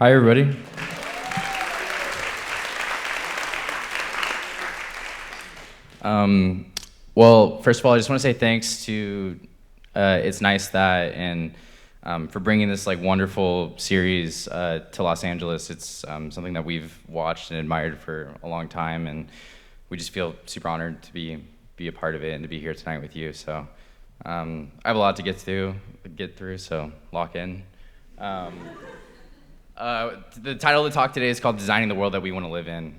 Hi, everybody. Well, first of all, I just want to say thanks to It's Nice That and for bringing this like wonderful series to Los Angeles. It's something that we've watched and admired for a long time, and we just feel super honored to be a part of it and to be here tonight with you. So I have a lot to get through, so lock in. The title of the talk today is called Designing the World That We Want to Live In,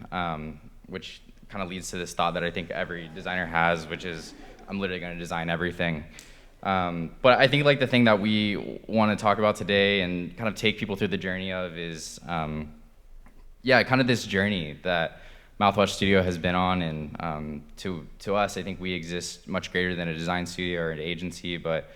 which kind of leads to this thought that I think every designer has, which is I'm literally going to design everything. But I think like the thing that we want to talk about today and kind of take people through the journey of is, kind of this journey that Mouthwash Studio has been on, and to us, I think we exist much greater than a design studio or an agency, but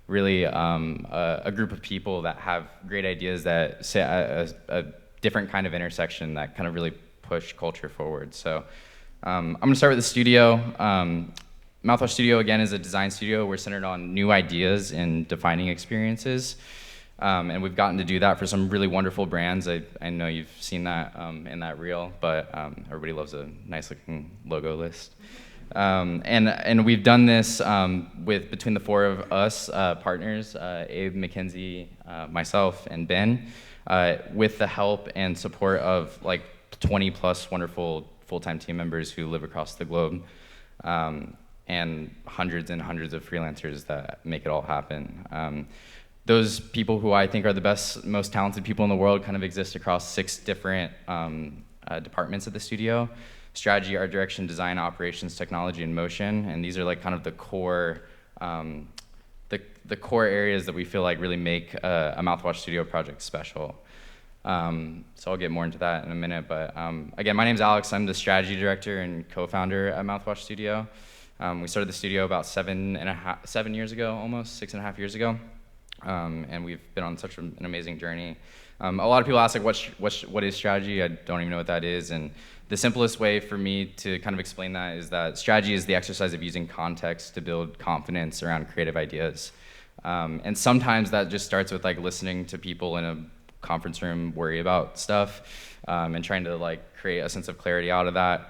really a group of people that have great ideas that sit at a different kind of intersection that kind of really push culture forward. So I'm going to start with the studio. Mouthwash Studio, again, is a design studio. We're centered on new ideas and defining experiences. And we've gotten to do that for some really wonderful brands. I know you've seen that in that reel, but everybody loves a nice-looking logo list. And we've done this with between the four of us partners, Abe, Mackenzie, myself, and Ben, with the help and support of like 20+ wonderful full-time team members who live across the globe, and hundreds and hundreds of freelancers that make it all happen. Those people who I think are the best, most talented people in the world kind of exist across 6 different departments of the studio: strategy, art direction, design, operations, technology, and motion. And these are like kind of the core, the core areas that we feel like really make a Mouthwash Studio project special. So I'll get more into that in a minute, but again, my name's Alex. I'm the strategy director and co-founder at Mouthwash Studio. We started the studio about 7 years ago, almost 6.5 years ago, and we've been on such an amazing journey. A lot of people ask like, what is strategy? I don't even know what that is, and the simplest way for me to kind of explain that is that strategy is the exercise of using context to build confidence around creative ideas, and sometimes that just starts with like listening to people in a conference room worry about stuff, and trying to like create a sense of clarity out of that,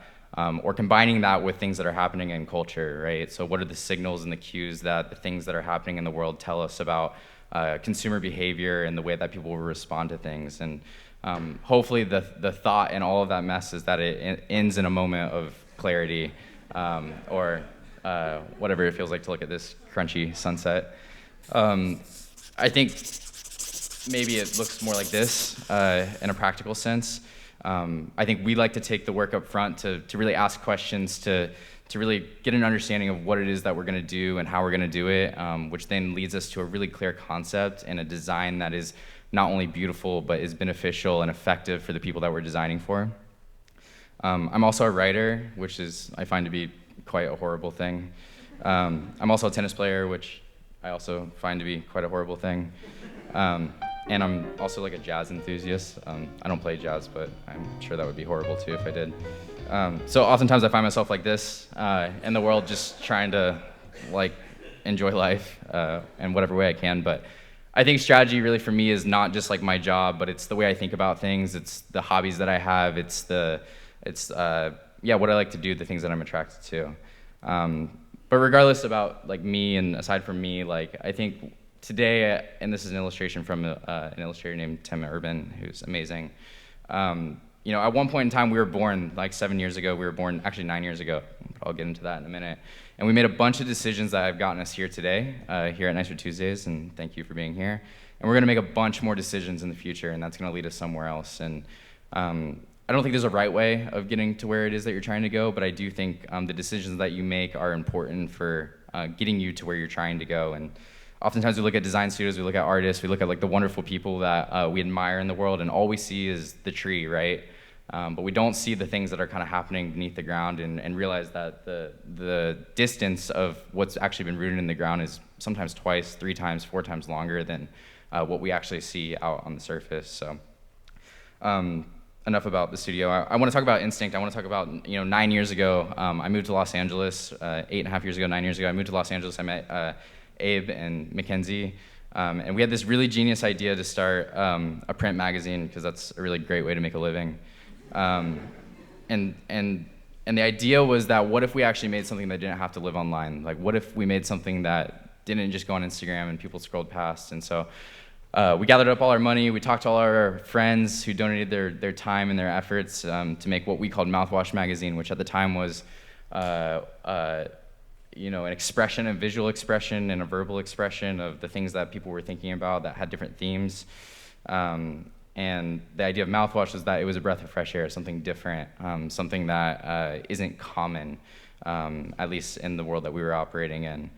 or combining that with things that are happening in culture, right? So what are the signals and the cues that the things that are happening in the world tell us about consumer behavior and the way that people will respond to things? And hopefully the thought in all of that mess is that it ends in a moment of clarity, or whatever it feels like to look at this crunchy sunset. I think maybe it looks more like this in a practical sense. I think we like to take the work up front to really ask questions, to really get an understanding of what it is that we're going to do and how we're going to do it, which then leads us to a really clear concept and a design that is not only beautiful but is beneficial and effective for the people that we're designing for. I'm also a writer, which I find to be quite a horrible thing. I'm also a tennis player, which I also find to be quite a horrible thing. And I'm also like a jazz enthusiast. I don't play jazz, but I'm sure that would be horrible too if I did. So oftentimes I find myself like this in the world, just trying to like enjoy life in whatever way I can. But I think strategy really for me is not just like my job, but it's the way I think about things. It's the hobbies that I have. It's what I like to do, the things that I'm attracted to. But regardless about like me, and aside from me, like I think today, and this is an illustration from an illustrator named Tim Urban, who's amazing. At one point in time, we were born like 7 years ago. We were born actually 9 years ago. I'll get into that in a minute. And we made a bunch of decisions that have gotten us here today, here at Nicer Tuesdays, and thank you for being here. And we're going to make a bunch more decisions in the future, and that's going to lead us somewhere else. And I don't think there's a right way of getting to where it is that you're trying to go, but I do think the decisions that you make are important for getting you to where you're trying to go. And oftentimes we look at design studios, we look at artists, we look at like the wonderful people that we admire in the world, and all we see is the tree, right? But we don't see the things that are kind of happening beneath the ground, and realize that the distance of what's actually been rooted in the ground is sometimes 2x, 3x, 4x longer than what we actually see out on the surface. So enough about the studio. I want to talk about instinct. I want to talk about 9 years ago, I moved to Los Angeles, 8.5 years ago, 9 years ago, I moved to Los Angeles. I met Abe and Mackenzie. And we had this really genius idea to start a print magazine, because that's a really great way to make a living. And the idea was that what if we actually made something that didn't have to live online? Like, what if we made something that didn't just go on Instagram and people scrolled past? And so we gathered up all our money, we talked to all our friends who donated their time and their efforts to make what we called Mouthwash Magazine, which at the time was an expression, a visual expression and a verbal expression of the things that people were thinking about that had different themes. And the idea of Mouthwash was that it was a breath of fresh air, something different, something that isn't common, at least in the world that we were operating in.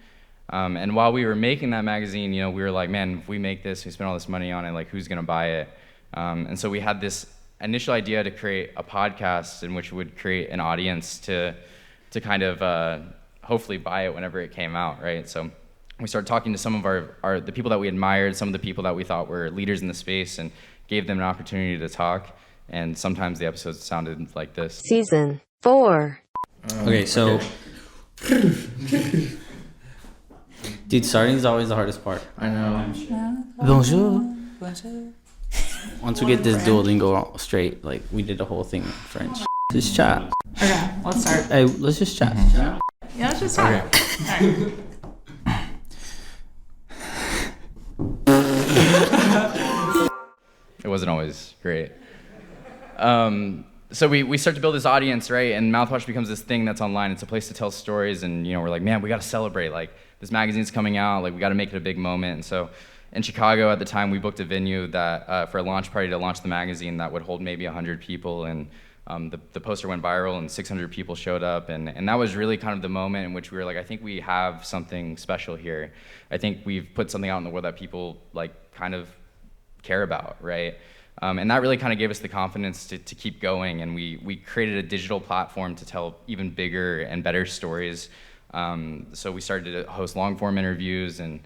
And while we were making that magazine, we were like, man, if we make this, we spend all this money on it, like, who's gonna buy it? And so we had this initial idea to create a podcast in which we would create an audience to kind of hopefully buy it whenever it came out, right? So we started talking to some of the people that we admired, some of the people that we thought were leaders in the space, and gave them an opportunity to talk. And sometimes the episodes sounded like this. Season 4. Okay, so dude, starting is always the hardest part. I know. Bonjour. Once we get this Duolingo straight, like, we did the whole thing in French. Just chat. Okay, let's start. Hey, let's just chat. Yeah, let's just start. Okay. It wasn't always great. So we start to build this audience, right? And Mouthwash becomes this thing that's online. It's a place to tell stories, and we're like, man, we got to celebrate. Like, this magazine's coming out. Like, we got to make it a big moment. And so in Chicago at the time, we booked a venue that for a launch party to launch the magazine that would hold maybe 100 people, and the poster went viral, and 600 people showed up, and that was really kind of the moment in which we were like, I think we have something special here. I think we've put something out in the world that people like kind of care about, right? And that really kind of gave us the confidence to keep going, and we created a digital platform to tell even bigger and better stories. So we started to host long-form interviews and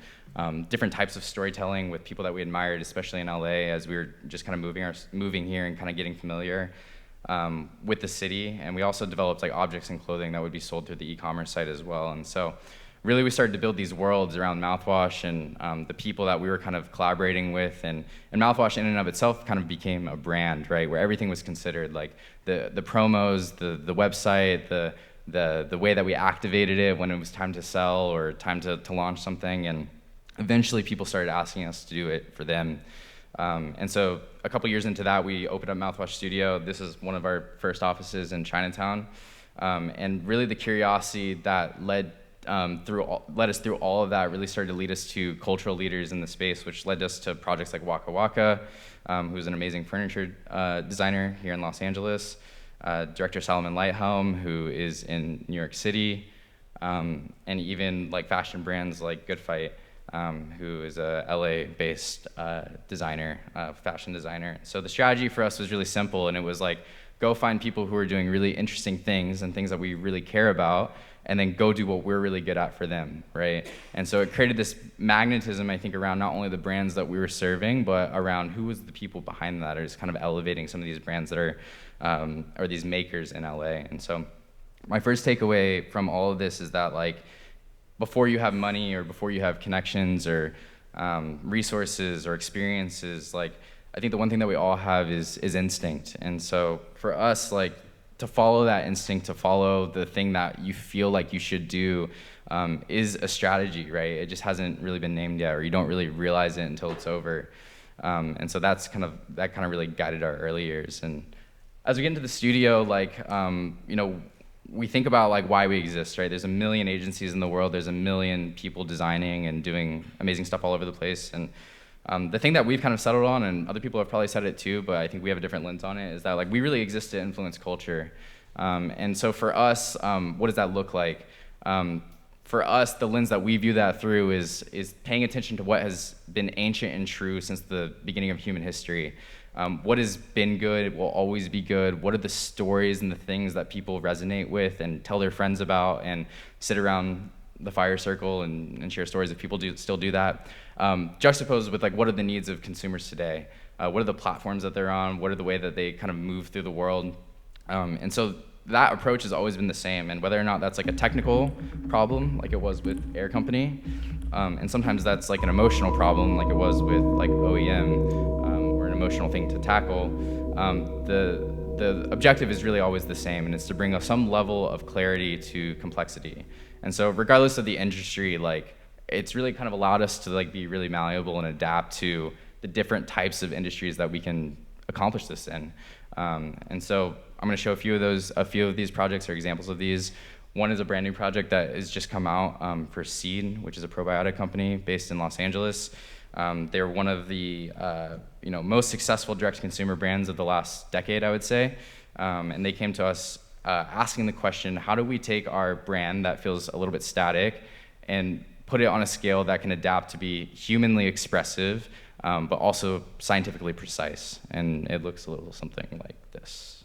different types of storytelling with people that we admired, especially in LA, as we were just kind of moving here and kind of getting familiar with the city. And we also developed like objects and clothing that would be sold through the e-commerce site as well. And so really we started to build these worlds around Mouthwash and the people that we were kind of collaborating with, and Mouthwash in and of itself kind of became a brand, right, where everything was considered, like the promos, the website, the way that we activated it when it was time to sell or time to launch something. And eventually people started asking us to do it for them. And so a couple years into that, we opened up Mouthwash Studio. This is one of our first offices in Chinatown. And really the curiosity that led us through all of that really started to lead us to cultural leaders in the space, which led us to projects like Waka Waka, who's an amazing furniture designer here in Los Angeles, director Salomon Lighthelm, who is in New York City, and even like fashion brands like Good Fight, who is a LA-based designer, fashion designer. So the strategy for us was really simple, and it was like, go find people who are doing really interesting things and things that we really care about, and then go do what we're really good at for them, right? And so it created this magnetism, I think, around not only the brands that we were serving, but around who was the people behind that, or just kind of elevating some of these brands that are, or these makers in LA. And so my first takeaway from all of this is that, like, before you have money or before you have connections or resources or experiences, like, I think the one thing that we all have is instinct. And so for us, like, to follow that instinct, to follow the thing that you feel like you should do is a strategy, right? It just hasn't really been named yet, or you don't really realize it until it's over. And so that kind of really guided our early years. And as we get into the studio, like, we think about like why we exist, right? There's a million agencies in the world. There's a million people designing and doing amazing stuff all over the place. And the thing that we've kind of settled on, and other people have probably said it too, but I think we have a different lens on it, is that like we really exist to influence culture. And so for us, what does that look like? For us, the lens that we view that through is paying attention to what has been ancient and true since the beginning of human history. What has been good will always be good. What are the stories and the things that people resonate with and tell their friends about and sit around the fire circle and share stories if people still do that, juxtaposed with like what are the needs of consumers today, what are the platforms that they're on, what are the way that they kind of move through the world, and so that approach has always been the same. And whether or not that's like a technical problem like it was with Air Company, And sometimes that's like an emotional problem, like it was with like OEM, or an emotional thing to tackle. The objective is really always the same, and it's to bring some level of clarity to complexity. And so regardless of the industry, like it's really kind of allowed us to like be really malleable and adapt to the different types of industries that we can accomplish this in. And so I'm going to show a few of these projects or examples of these. One is a brand new project that has just come out for Seed, which is a probiotic company based in Los Angeles. They're one of the most successful direct-to-consumer brands of the last decade, I would say. And they came to us asking the question, how do we take our brand that feels a little bit static and put it on a scale that can adapt to be humanly expressive, but also scientifically precise? And it looks a little something like this.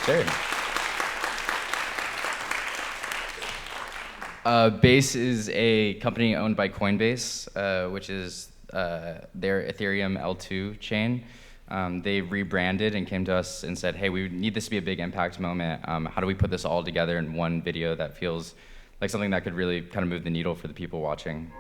Sure. Base is a company owned by Coinbase, which is their Ethereum L2 chain. They rebranded and came to us and said, hey, we need this to be a big impact moment. How do we put this all together in one video that feels like something that could really kind of move the needle for the people watching?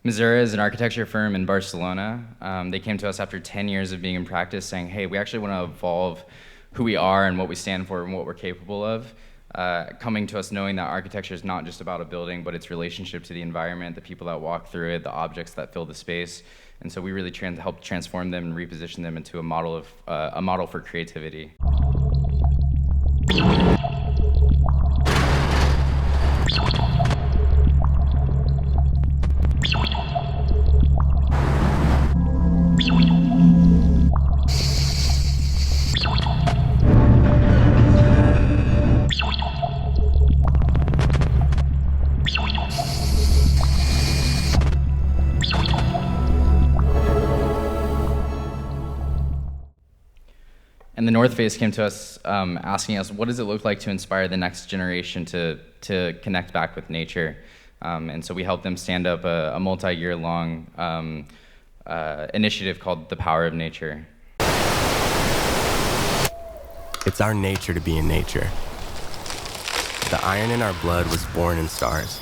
Missouri is an architecture firm in Barcelona. They came to us after 10 years of being in practice saying, hey, we actually want to evolve who we are and what we stand for and what we're capable of. Coming to us knowing that architecture is not just about a building, but its relationship to the environment, the people that walk through it, the objects that fill the space. And so we really help transform them and reposition them into a model for creativity. and the North Face came to us asking us, what does it look like to inspire the next generation to connect back with nature? And so we helped them stand up a multi-year long initiative called The Power of Nature. It's our nature to be in nature. The iron in our blood was born in stars.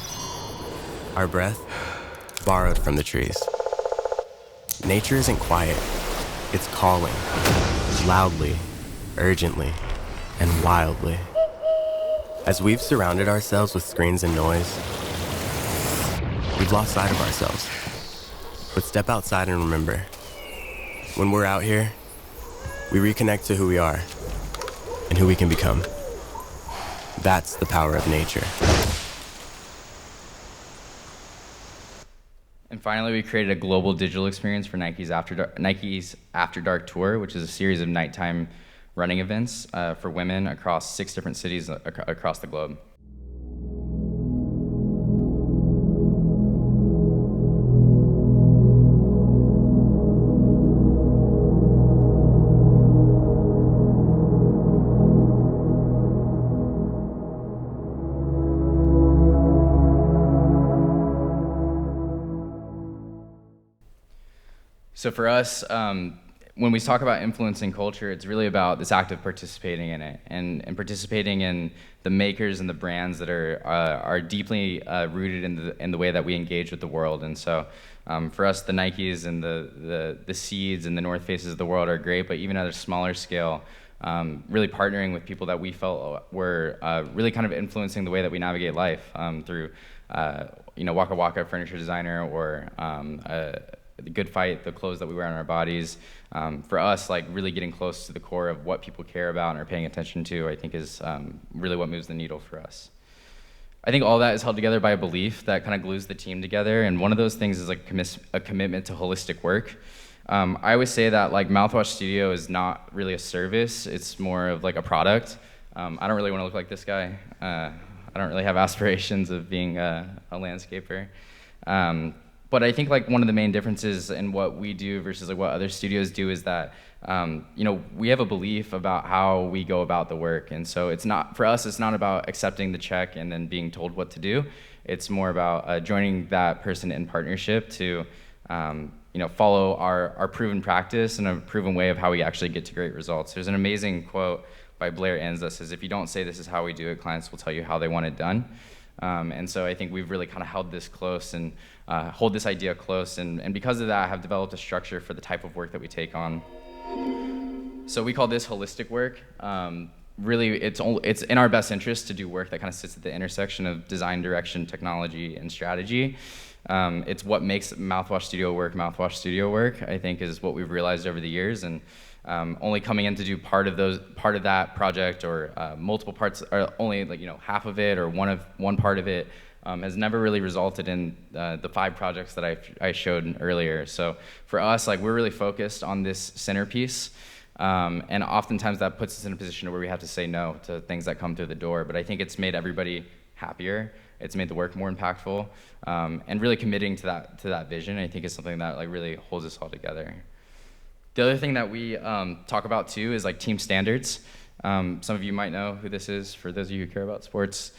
Our breath, borrowed from the trees. Nature isn't quiet. It's calling, loudly, urgently, and wildly. As we've surrounded ourselves with screens and noise, we've lost sight of ourselves. But step outside and remember, when we're out here, we reconnect to who we are and who we can become. That's the power of nature. And finally, we created a global digital experience for Nike's After Dark Tour, which is a series of nighttime running events for women across 6 different cities across the globe. So for us, when we talk about influencing culture, it's really about this act of participating in it and participating in the makers and the brands that are deeply rooted in the way that we engage with the world. And so for us, the Nikes and the Seeds and the North Faces of the world are great, but even at a smaller scale, really partnering with people that we felt were really kind of influencing the way that we navigate life through, Waka Waka furniture designer or the Good Fight, the clothes that we wear on our bodies. For us, like really getting close to the core of what people care about and are paying attention to, I think is really what moves the needle for us. I think all that is held together by a belief that kind of glues the team together, and one of those things is like a commitment to holistic work. I always say that like Mouthwash Studio is not really a service, it's more of like a product. I don't really want to look like this guy. I don't really have aspirations of being a landscaper. But I think like one of the main differences in what we do versus like what other studios do is that we have a belief about how we go about the work, and so it's not for us. It's not about accepting the check and then being told what to do. It's more about joining that person in partnership to follow our proven practice and a proven way of how we actually get to great results. There's an amazing quote by Blair Enns that says, "If you don't say this is how we do it, clients will tell you how they want it done." And so I think we've really kind of held this close and hold this idea close, and because of that, have developed a structure for the type of work that we take on. So we call this holistic work. Really, it's in our best interest to do work that kind of sits at the intersection of design, direction, technology, and strategy. It's what makes Mouthwash Studio work, I think, is what we've realized over the years, and only coming in to do part of that project or multiple parts, or only half of it or one part of it, has never really resulted in the 5 projects that I showed earlier. So for us, we're really focused on this centerpiece, and oftentimes that puts us in a position where we have to say no to things that come through the door. But I think it's made everybody happier. It's made the work more impactful, and really committing to that vision, I think, is something that really holds us all together. The other thing that we talk about too is team standards. Some of you might know who this is, for those of you who care about sports.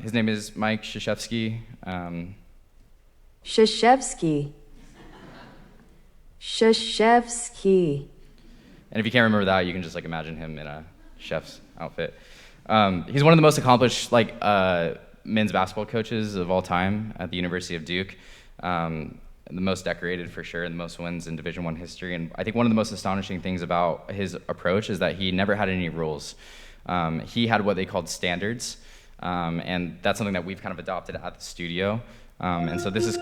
His name is Mike Krzyzewski. Krzyzewski. And if you can't remember that, you can just imagine him in a chef's outfit. He's one of the most accomplished men's basketball coaches of all time at the University of Duke. The most decorated for sure, and the most wins in Division I history. And I think one of the most astonishing things about his approach is that he never had any rules. He had what they called standards, and that's something that we've kind of adopted at the studio. And so this is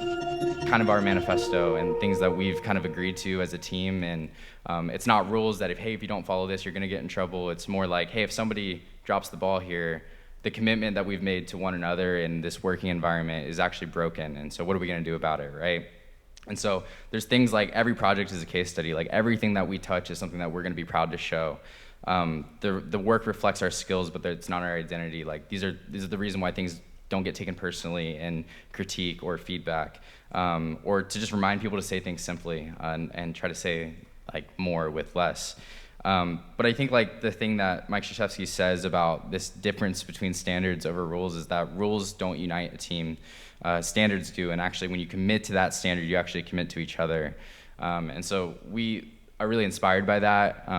kind of our manifesto and things that we've kind of agreed to as a team. And it's not rules that if you don't follow this, you're gonna get in trouble. It's more like, hey, if somebody drops the ball here, the commitment that we've made to one another in this working environment is actually broken. And so what are we gonna do about it, right? And so there's things like every project is a case study. Everything that we touch is something that we're gonna be proud to show. The work reflects our skills, but it's not our identity. These are the reason why things don't get taken personally in critique or feedback, or to just remind people to say things simply and try to say more with less. But I think like the thing that Mike Krzyzewski says about this difference between standards over rules is that rules don't unite a team, standards do, and actually when you commit to that standard, you actually commit to each other. And so we are really inspired by that,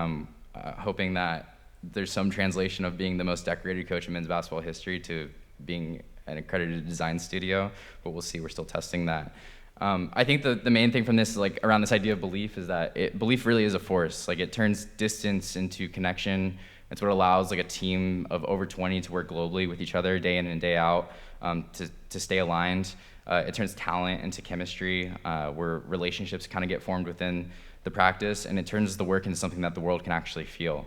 hoping that there's some translation of being the most decorated coach in men's basketball history to being an accredited design studio, but we'll see, we're still testing that. I think the main thing from this is like around this idea of belief is that belief really is a force. Like it turns distance into connection. It's what allows like a team of over 20 to work globally with each other day in and day out, to stay aligned. It turns talent into chemistry, where relationships kind of get formed within the practice, and it turns the work into something that the world can actually feel.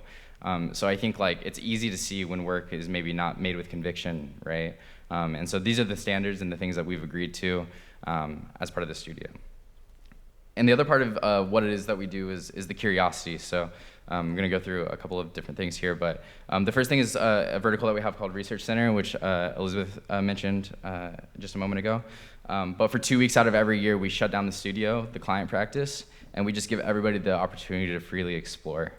So I think like it's easy to see when work is maybe not made with conviction, right? And so these are the standards and the things that we've agreed to as part of the studio. And the other part of what it is that we do is the curiosity. So I'm going to go through a couple of different things here, but the first thing is a vertical that we have called Research Center, which Elizabeth mentioned just a moment ago. But for 2 weeks out of every year, we shut down the studio, the client practice, and we just give everybody the opportunity to freely explore.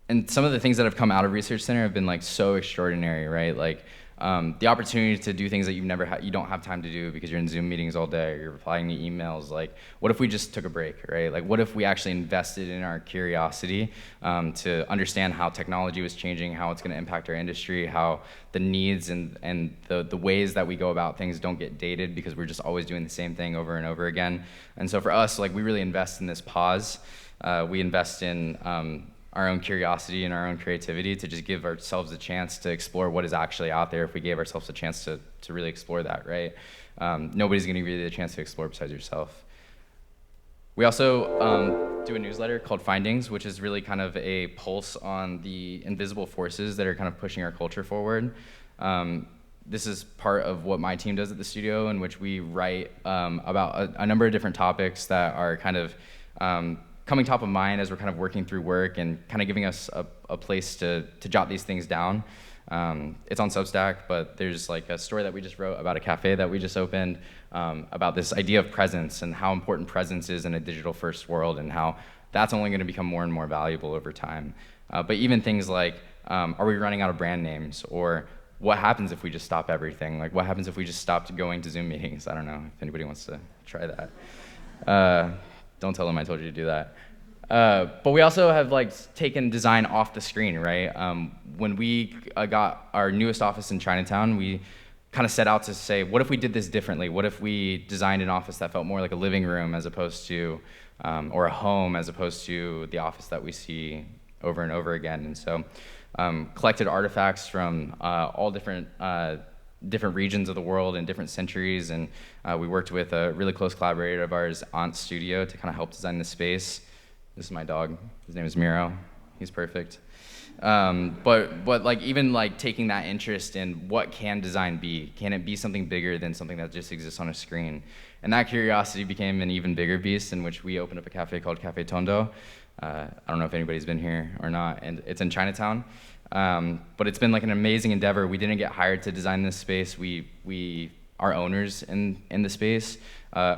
And some of the things that have come out of Research Center have been like so extraordinary, right? Like the opportunity to do things that you don't have time to do because you're in Zoom meetings all day, or you're replying to emails. Like, what if we just took a break, right? Like, what if we actually invested in our curiosity to understand how technology was changing, how it's going to impact our industry, how the needs and the ways that we go about things don't get dated because we're just always doing the same thing over and over again. And so for us, like, we really invest in this pause. We invest in our own curiosity and our own creativity to just give ourselves a chance to explore what is actually out there if we gave ourselves a chance to really explore that, right? Nobody's gonna give you the chance to explore besides yourself. We also do a newsletter called Findings, which is really kind of a pulse on the invisible forces that are kind of pushing our culture forward. This is part of what my team does at the studio, in which we write about a number of different topics that are kind of coming top of mind as we're kind of working through work and kind of giving us a place to jot these things down. It's on Substack, but there's like a story that we just wrote about a cafe that we just opened, about this idea of presence and how important presence is in a digital first world and how that's only gonna become more and more valuable over time. But even things like, are we running out of brand names? Or what happens if we just stop everything? Like, what happens if we just stopped going to Zoom meetings? I don't know if anybody wants to try that. Don't tell them I told you to do that. But we also have like taken design off the screen, right? When we got our newest office in Chinatown, we kind of set out to say, what if we did this differently? What if we designed an office that felt more like a living room as opposed to, or a home as opposed to the office that we see over and over again? And so collected artifacts from all different regions of the world in different centuries, and we worked with a really close collaborator of ours, Aunt Studio, to kind of help design the space. This is my dog. His name is Miro. He's perfect. But like even like taking that interest in what can design be? Can it be something bigger than something that just exists on a screen? And that curiosity became an even bigger beast, in which we opened up a cafe called Cafe Tondo. I don't know if anybody's been here or not, and it's in Chinatown. But it's been like an amazing endeavor. We didn't get hired to design this space. We are owners in the space,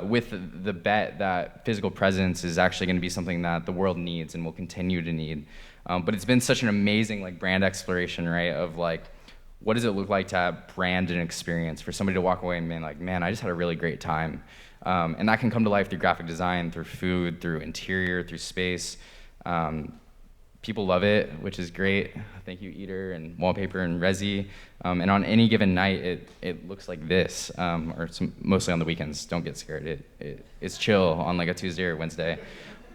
with the bet that physical presence is actually going to be something that the world needs and will continue to need. But it's been such an amazing like brand exploration, right? Of like, what does it look like to have brand and experience for somebody to walk away and be like, man, I just had a really great time. And that can come to life through graphic design, through food, through interior, through space. People love it, which is great. Thank you, Eater and Wallpaper and Resi. And on any given night, it looks like this, or mostly on the weekends. Don't get scared. It's chill on like a Tuesday or Wednesday.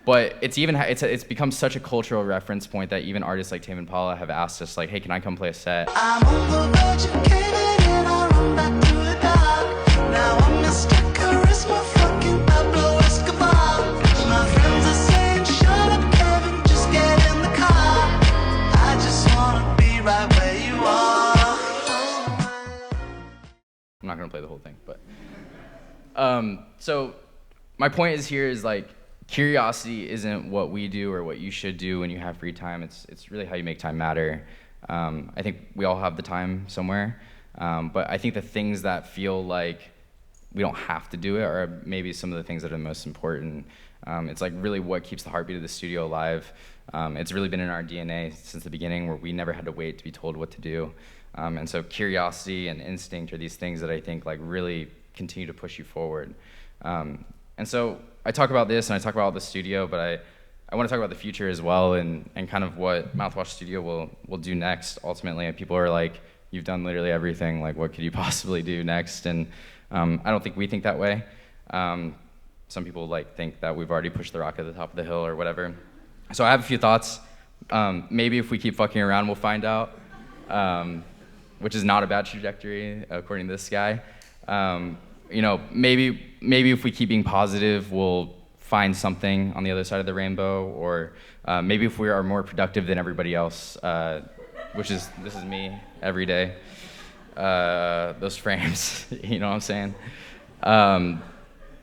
But it's become such a cultural reference point that even artists like Tame Impala have asked us, like, hey, can I come play a set? I'm overeducated and I run back to the dark. Now I'm Mr. Charisma, fucking Pablo Escobar. My friends are saying, shut up, Kevin, just get in the car. I just wanna be right where you are. I'm not gonna play the whole thing, but so my point is like, curiosity isn't what we do or what you should do when you have free time. It's really how you make time matter. I think we all have the time somewhere, but I think the things that feel like we don't have to do it are maybe some of the things that are the most important. It's like really what keeps the heartbeat of the studio alive. It's really been in our DNA since the beginning, where we never had to wait to be told what to do. And so curiosity and instinct are these things that I think like really continue to push you forward. And so I talk about this and I talk about the studio, but I want to talk about the future as well, and kind of what Mouthwash Studio will do next. Ultimately, and people are like, you've done literally everything, like what could you possibly do next? And I don't think we think that way. Some people like think that we've already pushed the rock at the top of the hill or whatever. So I have a few thoughts. Maybe if we keep fucking around, we'll find out, which is not a bad trajectory according to this guy. You know, maybe if we keep being positive, we'll find something on the other side of the rainbow, or maybe if we are more productive than everybody else, this is me every day. Those frames, you know what I'm saying?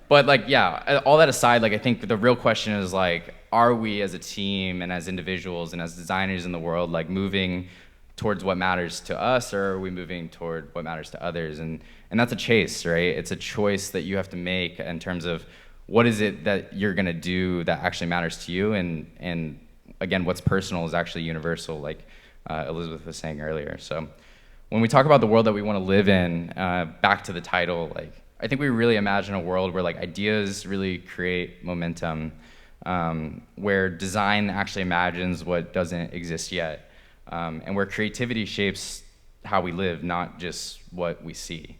But like, yeah, all that aside, like I think the real question is like, are we as a team and as individuals and as designers in the world, like moving towards what matters to us, or are we moving toward what matters to others? And that's a chase, right? It's a choice that you have to make in terms of what is it that you're gonna do that actually matters to you, and again, what's personal is actually universal, like Elizabeth was saying earlier. So when we talk about the world that we want to live in, back to the title, like I think we really imagine a world where like ideas really create momentum, where design actually imagines what doesn't exist yet, and where creativity shapes how we live, not just what we see.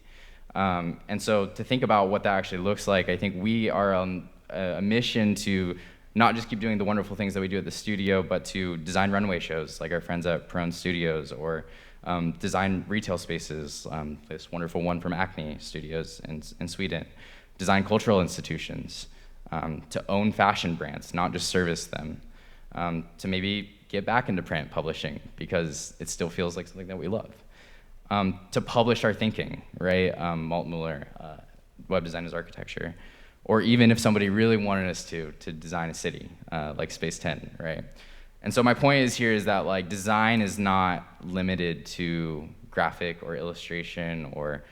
And so to think about what that actually looks like, I think we are on a mission to not just keep doing the wonderful things that we do at the studio, but to design runway shows like our friends at Prone Studios, or design retail spaces, this wonderful one from Acne Studios in Sweden, design cultural institutions, to own fashion brands, not just service them, to maybe get back into print publishing because it still feels like something that we love, to publish our thinking, right? Malt Muller, Web Design as Architecture, or even if somebody really wanted us to design a city, like Space 10, right? And so my point is that like design is not limited to graphic or illustration or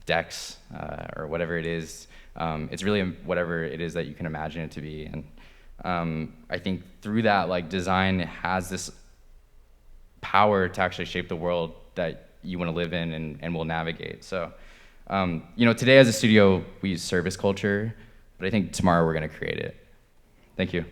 decks or whatever it is. It's really whatever it is that you can imagine it to be. And I think through that, like design has this power to actually shape the world that you want to live in and will navigate. So, you know, today as a studio, we use service culture, but I think tomorrow we're going to create it. Thank you.